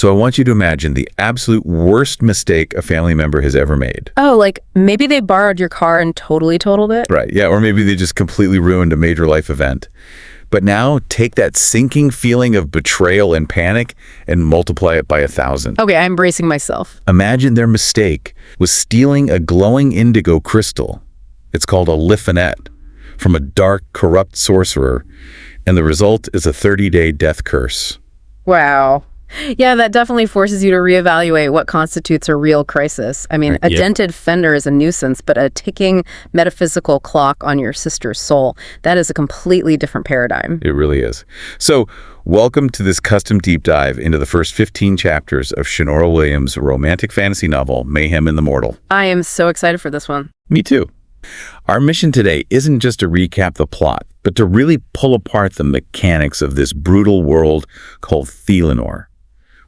So I want you to imagine the absolute worst mistake a family member has ever made. Oh, like maybe they borrowed your car and totally totaled it? Right, yeah, or maybe they just completely ruined a major life event. But now take that sinking feeling of betrayal and panic and multiply it by 1,000. Okay, I'm bracing myself. Imagine their mistake was stealing a glowing indigo crystal. It's called a liffinet from a dark, corrupt sorcerer, and the result is a 30-day death curse. Wow. Yeah, that definitely forces you to reevaluate what constitutes a real crisis. I mean, a dented fender is a nuisance, but a ticking metaphysical clock on your sister's soul, that is a completely different paradigm. It really is. So, welcome to this custom deep dive into the first 15 chapters of Shanora Williams' romantic fantasy novel, Mayhem and the Mortal. I am so excited for this one. Me too. Our mission today isn't just to recap the plot, but to really pull apart the mechanics of this brutal world called Thelanor.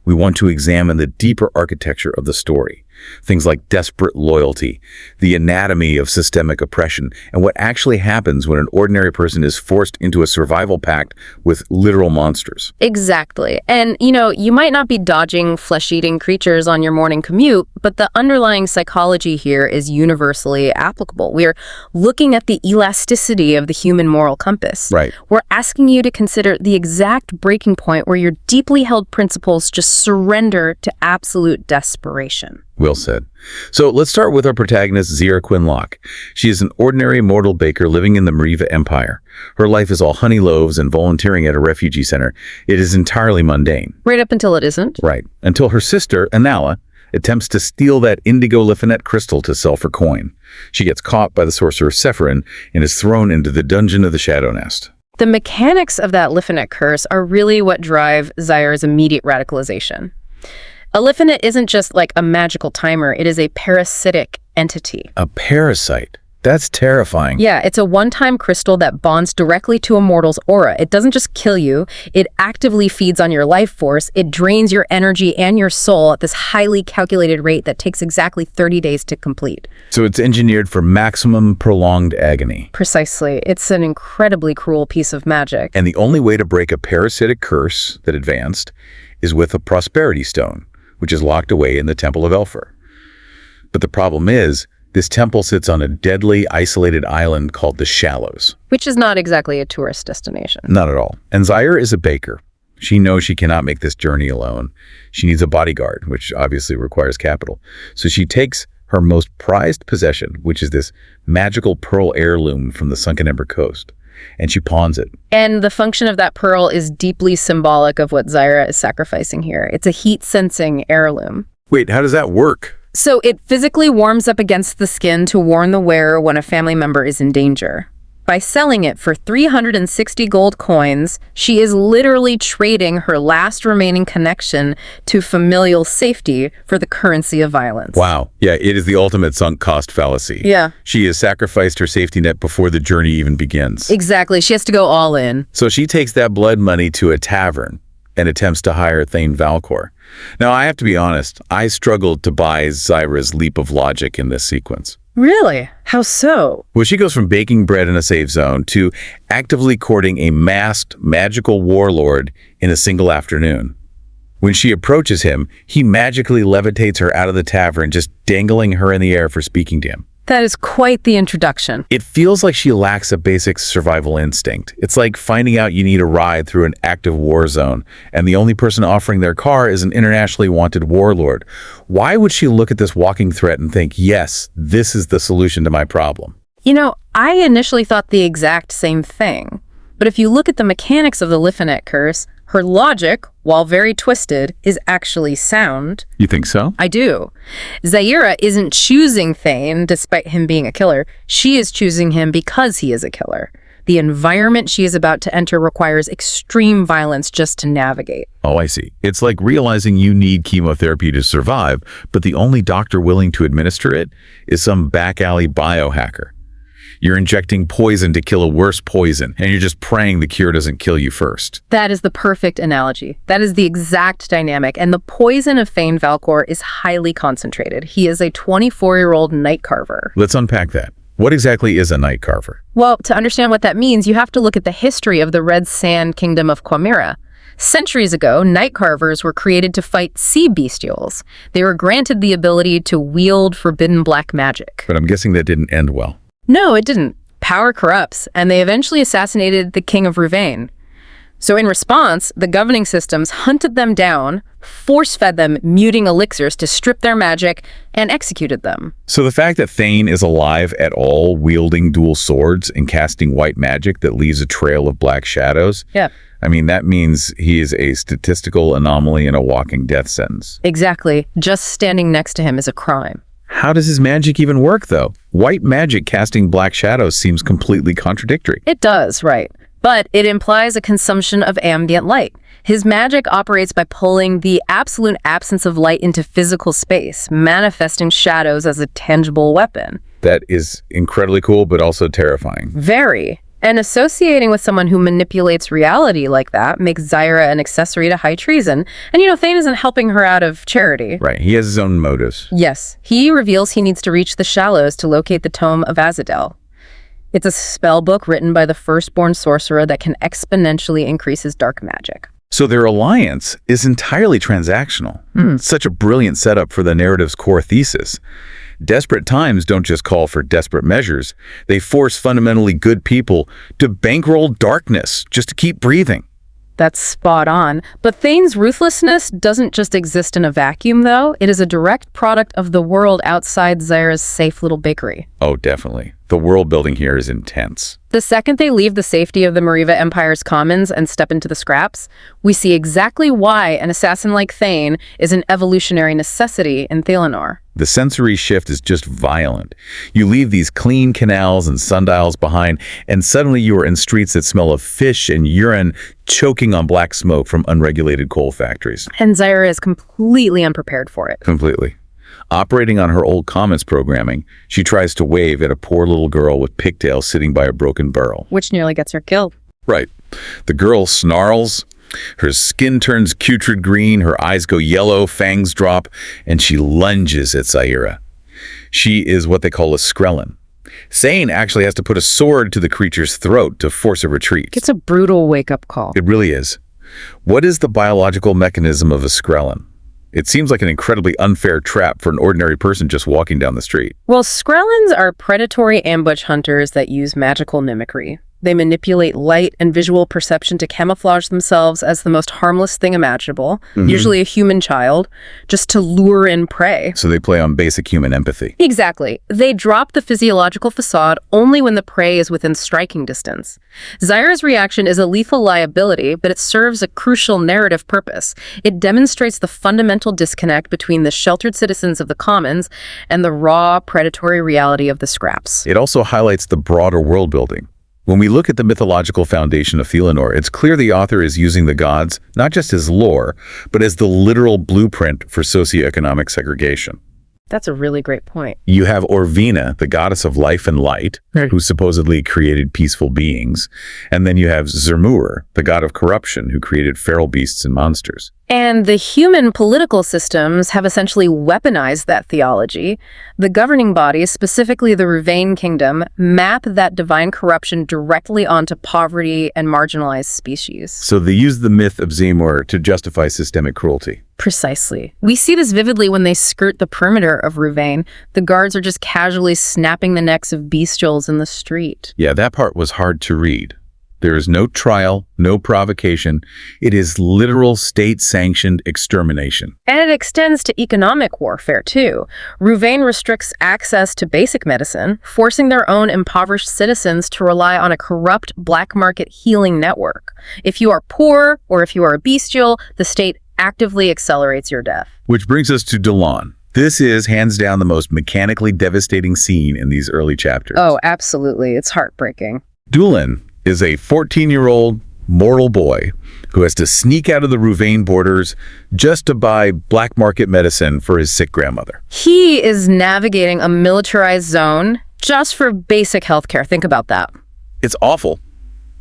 We want to examine the deeper architecture of the story, things like desperate loyalty, the anatomy of systemic oppression, and what actually happens when an ordinary person is forced into a survival pact with literal monsters. Exactly. And, you might not be dodging flesh-eating creatures on your morning commute, but the underlying psychology here is universally applicable. We're looking at the elasticity of the human moral compass. Right. We're asking you to consider the exact breaking point where your deeply held principles just surrender to absolute desperation. Well said. So let's start with our protagonist, Zaira Quinlocke. She is an ordinary mortal baker living in the Mariva Empire. Her life is all honey loaves and volunteering at a refugee center. It is entirely mundane. Right up until it isn't. Right. Until her sister, Analla, attempts to steal that indigo liffinet crystal to sell for coin. She gets caught by the sorcerer Seferin and is thrown into the dungeon of the Shadow Nest. The mechanics of that liffinet curse are really what drive Zaira's immediate radicalization. A liffinet isn't just like a magical timer, it is a parasitic entity. A parasite? That's terrifying. Yeah, it's a one-time crystal that bonds directly to a mortal's aura. It doesn't just kill you, it actively feeds on your life force. It drains your energy and your soul at this highly calculated rate that takes exactly 30 days to complete. So it's engineered for maximum prolonged agony. Precisely. It's an incredibly cruel piece of magic. And the only way to break a parasitic curse that advanced is with a prosperity stone, which is locked away in the Temple of Elfer. But the problem is, this temple sits on a deadly, isolated island called the Shallows. Which is not exactly a tourist destination. Not at all. And Zaira is a baker. She knows she cannot make this journey alone. She needs a bodyguard, which obviously requires capital. So she takes her most prized possession, which is this magical pearl heirloom from the Sunken Ember Coast, and she pawns it. And the function of that pearl is deeply symbolic of what Zaira is sacrificing here. It's a heat-sensing heirloom. Wait, how does that work? So it physically warms up against the skin to warn the wearer when a family member is in danger. By selling it for 360 gold coins, she is literally trading her last remaining connection to familial safety for the currency of violence. Wow. Yeah, it is the ultimate sunk cost fallacy. Yeah. She has sacrificed her safety net before the journey even begins. Exactly. She has to go all in. So she takes that blood money to a tavern and attempts to hire Thane Valcor. Now, I have to be honest, I struggled to buy Zaira's leap of logic in this sequence. Really? How so? Well, she goes from baking bread in a safe zone to actively courting a masked, magical warlord in a single afternoon. When she approaches him, he magically levitates her out of the tavern, just dangling her in the air for speaking to him. That is quite the introduction. It feels like she lacks a basic survival instinct. It's like finding out you need a ride through an active war zone, and the only person offering their car is an internationally wanted warlord. Why would she look at this walking threat and think, yes, this is the solution to my problem? I initially thought the exact same thing. But if you look at the mechanics of the liffinet curse, her logic, while very twisted, is actually sound. You think so? I do. Zaira isn't choosing Thane despite him being a killer. She is choosing him because he is a killer. The environment she is about to enter requires extreme violence just to navigate. Oh, I see. It's like realizing you need chemotherapy to survive, but the only doctor willing to administer it is some back alley biohacker. You're injecting poison to kill a worse poison, and you're just praying the cure doesn't kill you first. That is the perfect analogy. That is the exact dynamic, and the poison of Thane Valcor is highly concentrated. He is a 24-year-old night carver. Let's unpack that. What exactly is a night carver? Well, to understand what that means, you have to look at the history of the Red Sand Kingdom of Quamira. Centuries ago, night carvers were created to fight sea bestials. They were granted the ability to wield forbidden black magic. But I'm guessing that didn't end well. No, it didn't. Power corrupts, and they eventually assassinated the king of Rouvain. So in response, the governing systems hunted them down, force-fed them muting elixirs to strip their magic, and executed them. So the fact that Thane is alive at all, wielding dual swords and casting white magic that leaves a trail of black shadows, Yeah. I mean, that means he is a statistical anomaly and a walking death sentence. Exactly. Just standing next to him is a crime. How does his magic even work, though? White magic casting black shadows seems completely contradictory. It does, right. But it implies a consumption of ambient light. His magic operates by pulling the absolute absence of light into physical space, manifesting shadows as a tangible weapon. That is incredibly cool, but also terrifying. Very. And associating with someone who manipulates reality like that makes Zaira an accessory to high treason. And Thane isn't helping her out of charity. Right, he has his own motives. Yes, he reveals he needs to reach the Shallows to locate the Tome of Azadel. It's a spell book written by the firstborn sorcerer that can exponentially increase his dark magic. So their alliance is entirely transactional. Such a brilliant setup for the narrative's core thesis. Desperate times don't just call for desperate measures. They force fundamentally good people to bankroll darkness just to keep breathing. That's spot on. But Thane's ruthlessness doesn't just exist in a vacuum, though. It is a direct product of the world outside Zaira's safe little bakery. Oh, definitely. The world building here is intense. The second they leave the safety of the Mariva Empire's commons and step into the scraps, we see exactly why an assassin like Thane is an evolutionary necessity in Thelanor. The sensory shift is just violent. You leave these clean canals and sundials behind, and suddenly you are in streets that smell of fish and urine, choking on black smoke from unregulated coal factories. And Zaira is completely unprepared for it. Completely. Operating on her old commons programming, she tries to wave at a poor little girl with pigtails sitting by a broken barrel. Which nearly gets her killed. Right. The girl snarls, her skin turns putrid green, her eyes go yellow, fangs drop, and she lunges at Zaira. She is what they call a skrellin. Thane actually has to put a sword to the creature's throat to force a retreat. It's a brutal wake-up call. It really is. What is the biological mechanism of a skrellin? It seems like an incredibly unfair trap for an ordinary person just walking down the street. Well, Skrellins are predatory ambush hunters that use magical mimicry. They manipulate light and visual perception to camouflage themselves as the most harmless thing imaginable, usually a human child, just to lure in prey. So they play on basic human empathy. Exactly. They drop the physiological facade only when the prey is within striking distance. Zaira's reaction is a lethal liability, but it serves a crucial narrative purpose. It demonstrates the fundamental disconnect between the sheltered citizens of the commons and the raw, predatory reality of the scraps. It also highlights the broader world building. When we look at the mythological foundation of Thelanor, it's clear the author is using the gods not just as lore, but as the literal blueprint for socioeconomic segregation. That's a really great point. You have Orvina, the goddess of life and light, who supposedly created peaceful beings. And then you have Zermur, the god of corruption, who created feral beasts and monsters. And the human political systems have essentially weaponized that theology. The governing bodies, specifically the Rouvain kingdom, map that divine corruption directly onto poverty and marginalized species. So they use the myth of Zermur to justify systemic cruelty. Precisely. We see this vividly when they skirt the perimeter of Rouvain. The guards are just casually snapping the necks of bestials in the street. Yeah, that part was hard to read. There is no trial, no provocation. It is literal state-sanctioned extermination. And it extends to economic warfare, too. Rouvain restricts access to basic medicine, forcing their own impoverished citizens to rely on a corrupt black market healing network. If you are poor, or if you are a bestial, the state actively accelerates your death. Which brings us to Delon. This is, hands down, the most mechanically devastating scene in these early chapters. Oh, absolutely. It's heartbreaking. Dulin is a 14-year-old mortal boy who has to sneak out of the Rouvain borders just to buy black market medicine for his sick grandmother. He is navigating a militarized zone just for basic healthcare. Think about that. It's awful.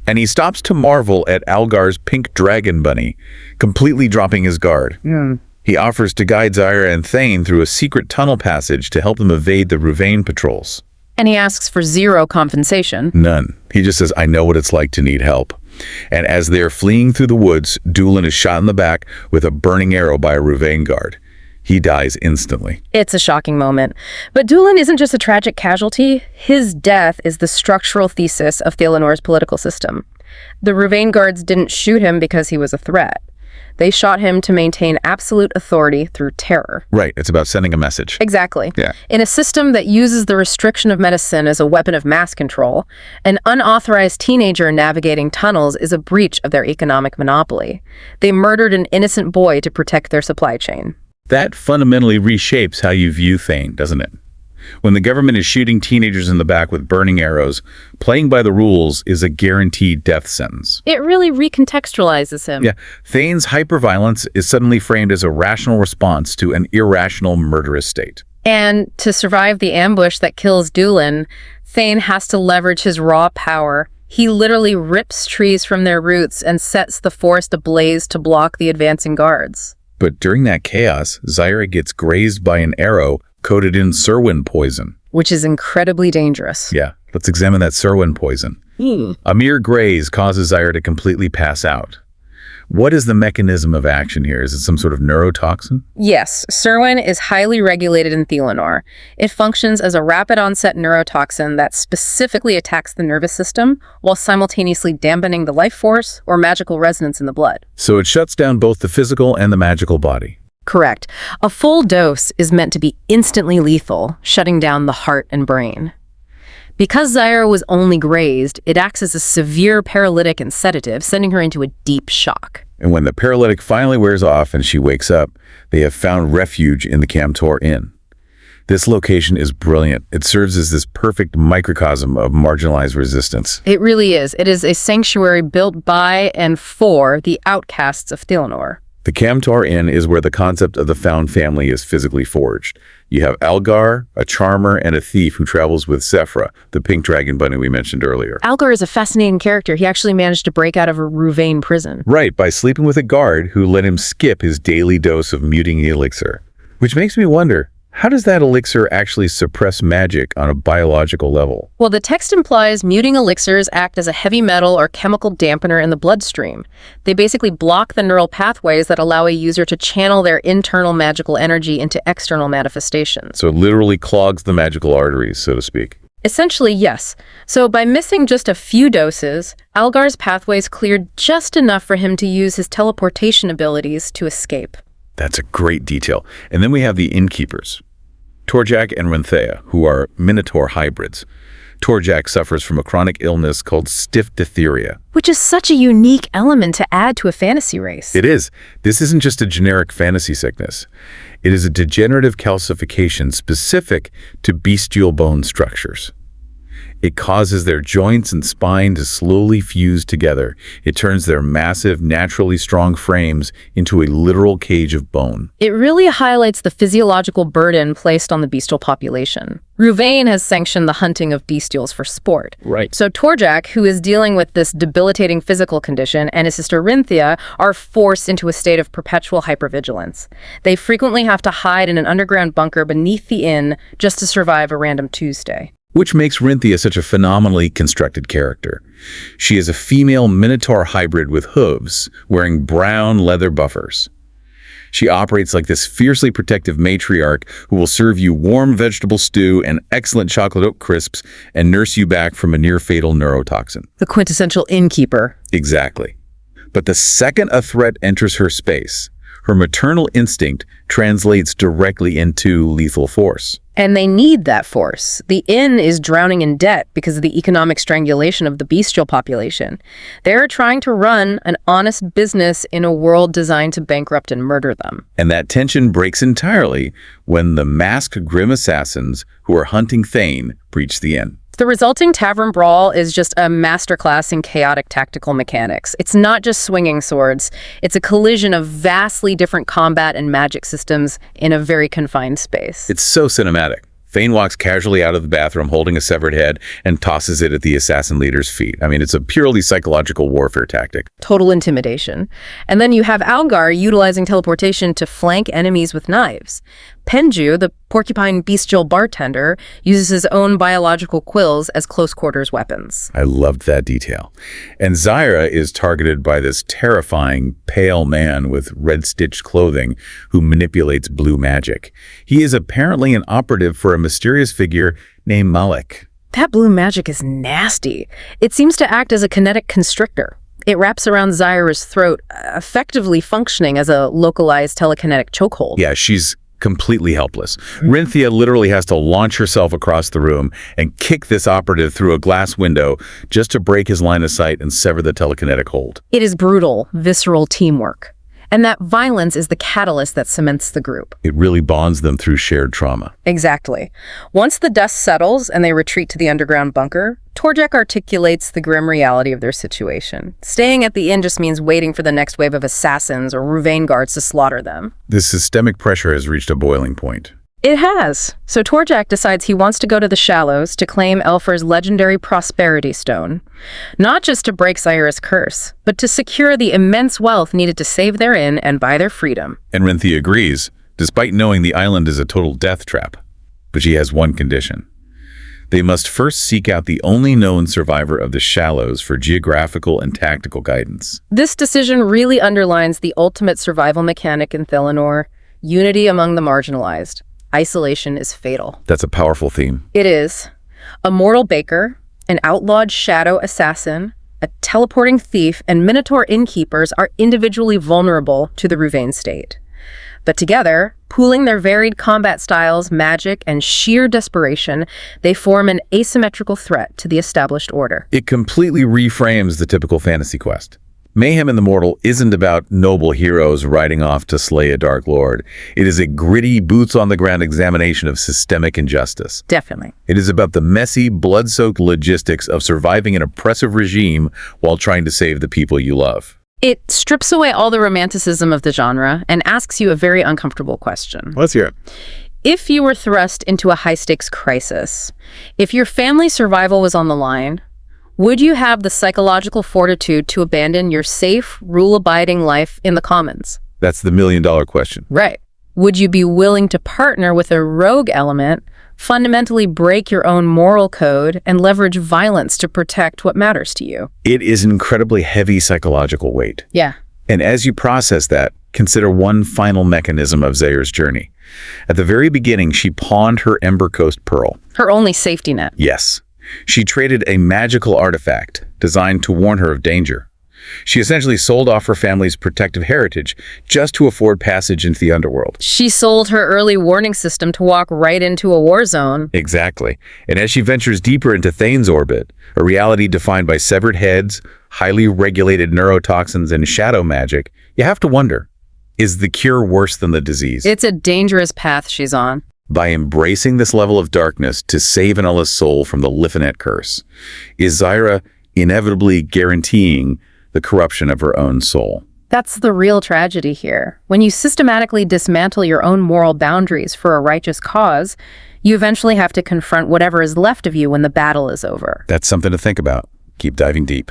And he stops to marvel at Algar's pink dragon bunny, completely dropping his guard. He offers to guide Zaira and Thane through a secret tunnel passage to help them evade the Rouvain patrols. And he asks for zero compensation. None. He just says, I know what it's like to need help. And as they're fleeing through the woods, Dulin is shot in the back with a burning arrow by a Ruvain guard. He dies instantly. It's a shocking moment. But Dulin isn't just a tragic casualty. His death is the structural thesis of Thelanor's political system. The Ruvain guards didn't shoot him because he was a threat. They shot him to maintain absolute authority through terror. Right, it's about sending a message. Exactly. Yeah. In a system that uses the restriction of medicine as a weapon of mass control, an unauthorized teenager navigating tunnels is a breach of their economic monopoly. They murdered an innocent boy to protect their supply chain. That fundamentally reshapes how you view Thane, doesn't it? When the government is shooting teenagers in the back with burning arrows, playing by the rules is a guaranteed death sentence. It really recontextualizes him. Yeah, Thane's hyperviolence is suddenly framed as a rational response to an irrational, murderous state. And to survive the ambush that kills Dulin, Thane has to leverage his raw power. He literally rips trees from their roots and sets the forest ablaze to block the advancing guards. But during that chaos, Zaira gets grazed by an arrow coated in Serwin poison. Which is incredibly dangerous. Yeah, let's examine that Serwin poison. A mere graze causes Zaira to completely pass out. What is the mechanism of action here? Is it some sort of neurotoxin? Yes, Serwin is highly regulated in Thelanor. It functions as a rapid-onset neurotoxin that specifically attacks the nervous system while simultaneously dampening the life force or magical resonance in the blood. So it shuts down both the physical and the magical body. Correct. A full dose is meant to be instantly lethal, shutting down the heart and brain. Because Zaira was only grazed, it acts as a severe paralytic and sedative, sending her into a deep shock. And when the paralytic finally wears off and she wakes up, they have found refuge in the Camtor Inn. This location is brilliant. It serves as this perfect microcosm of marginalized resistance. It really is. It is a sanctuary built by and for the outcasts of Thelanor. The Camtor Inn is where the concept of the found family is physically forged. You have Algar, a charmer, and a thief who travels with Seferin, the pink dragon bunny we mentioned earlier. Algar is a fascinating character. He actually managed to break out of a Ruvain prison. Right, by sleeping with a guard who let him skip his daily dose of muting elixir. Which makes me wonder, how does that elixir actually suppress magic on a biological level? Well, the text implies muting elixirs act as a heavy metal or chemical dampener in the bloodstream. They basically block the neural pathways that allow a user to channel their internal magical energy into external manifestations. So it literally clogs the magical arteries, so to speak. Essentially, yes. So by missing just a few doses, Algar's pathways cleared just enough for him to use his teleportation abilities to escape. That's a great detail. And then we have the innkeepers, Torjak and Renthea, who are Minotaur hybrids. Torjak suffers from a chronic illness called stiff diphtheria. Which is such a unique element to add to a fantasy race. It is. This isn't just a generic fantasy sickness. It is a degenerative calcification specific to bestial bone structures. It causes their joints and spine to slowly fuse together. It turns their massive, naturally strong frames into a literal cage of bone. It really highlights the physiological burden placed on the bestial population. Ruvain has sanctioned the hunting of bestials for sport. Right. So Torjak, who is dealing with this debilitating physical condition, and his sister Renthea are forced into a state of perpetual hypervigilance. They frequently have to hide in an underground bunker beneath the inn just to survive a random Tuesday. Which makes Renthea such a phenomenally constructed character. She is a female Minotaur hybrid with hooves, wearing brown leather buffers. She operates like this fiercely protective matriarch who will serve you warm vegetable stew and excellent chocolate oat crisps and nurse you back from a near-fatal neurotoxin. The quintessential innkeeper. Exactly. But the second a threat enters her space, her maternal instinct translates directly into lethal force. And they need that force. The inn is drowning in debt because of the economic strangulation of the bestial population. They're trying to run an honest business in a world designed to bankrupt and murder them. And that tension breaks entirely when the masked grim assassins who are hunting Thane breach the inn. The resulting tavern brawl is just a masterclass in chaotic tactical mechanics. It's not just swinging swords. It's a collision of vastly different combat and magic systems in a very confined space. It's so cinematic. Thane walks casually out of the bathroom holding a severed head and tosses it at the assassin leader's feet. I mean, it's a purely psychological warfare tactic. Total intimidation. And then you have Algar utilizing teleportation to flank enemies with knives. Penju, the porcupine bestial bartender, uses his own biological quills as close-quarters weapons. I loved that detail. And Zaira is targeted by this terrifying, pale man with red-stitched clothing who manipulates blue magic. He is apparently an operative for a mysterious figure named Malik. That blue magic is nasty. It seems to act as a kinetic constrictor. It wraps around Zaira's throat, effectively functioning as a localized telekinetic chokehold. Yeah, she's completely helpless. Rinthia literally has to launch herself across the room and kick this operative through a glass window just to break his line of sight and sever the telekinetic hold. It is brutal, visceral teamwork. And that violence is the catalyst that cements the group. It really bonds them through shared trauma. Exactly. Once the dust settles and they retreat to the underground bunker, Torjek articulates the grim reality of their situation. Staying at the inn just means waiting for the next wave of assassins or Ruvain guards to slaughter them. This systemic pressure has reached a boiling point. It has. So Torjak decides he wants to go to the Shallows to claim Elfer's legendary Prosperity Stone. Not just to break Zaira's curse, but to secure the immense wealth needed to save their inn and buy their freedom. And Rinthia agrees, despite knowing the island is a total death trap. But she has one condition. They must first seek out the only known survivor of the Shallows for geographical and tactical guidance. This decision really underlines the ultimate survival mechanic in Thelanor: unity among the marginalized. Isolation is fatal. That's a powerful theme. It is. A mortal baker, an outlawed shadow assassin, a teleporting thief, and Minotaur innkeepers are individually vulnerable to the Ruvain state. But together, pooling their varied combat styles, magic, and sheer desperation, they form an asymmetrical threat to the established order. It completely reframes the typical fantasy quest. Mayhem in the Mortal isn't about noble heroes riding off to slay a dark lord. It is a gritty, boots-on-the-ground examination of systemic injustice. Definitely. It is about the messy, blood-soaked logistics of surviving an oppressive regime while trying to save the people you love. It strips away all the romanticism of the genre and asks you a very uncomfortable question. Let's hear it. If you were thrust into a high-stakes crisis, if your family's survival was on the line, would you have the psychological fortitude to abandon your safe, rule-abiding life in the commons? That's the million-dollar question. Right. Would you be willing to partner with a rogue element, fundamentally break your own moral code, and leverage violence to protect what matters to you? It is an incredibly heavy psychological weight. Yeah. And as you process that, consider one final mechanism of Zaira's journey. At the very beginning, she pawned her Ember Coast pearl. Her only safety net. Yes. She traded a magical artifact designed to warn her of danger. She essentially sold off her family's protective heritage just to afford passage into the underworld. She sold her early warning system to walk right into a war zone. Exactly. And as she ventures deeper into Thane's orbit, a reality defined by severed heads, highly regulated neurotoxins, and shadow magic, you have to wonder, is the cure worse than the disease? It's a dangerous path she's on. By embracing this level of darkness to save Anella's soul from the Lifinet curse, is Zaira inevitably guaranteeing the corruption of her own soul? That's the real tragedy here. When you systematically dismantle your own moral boundaries for a righteous cause, you eventually have to confront whatever is left of you when the battle is over. That's something to think about. Keep diving deep.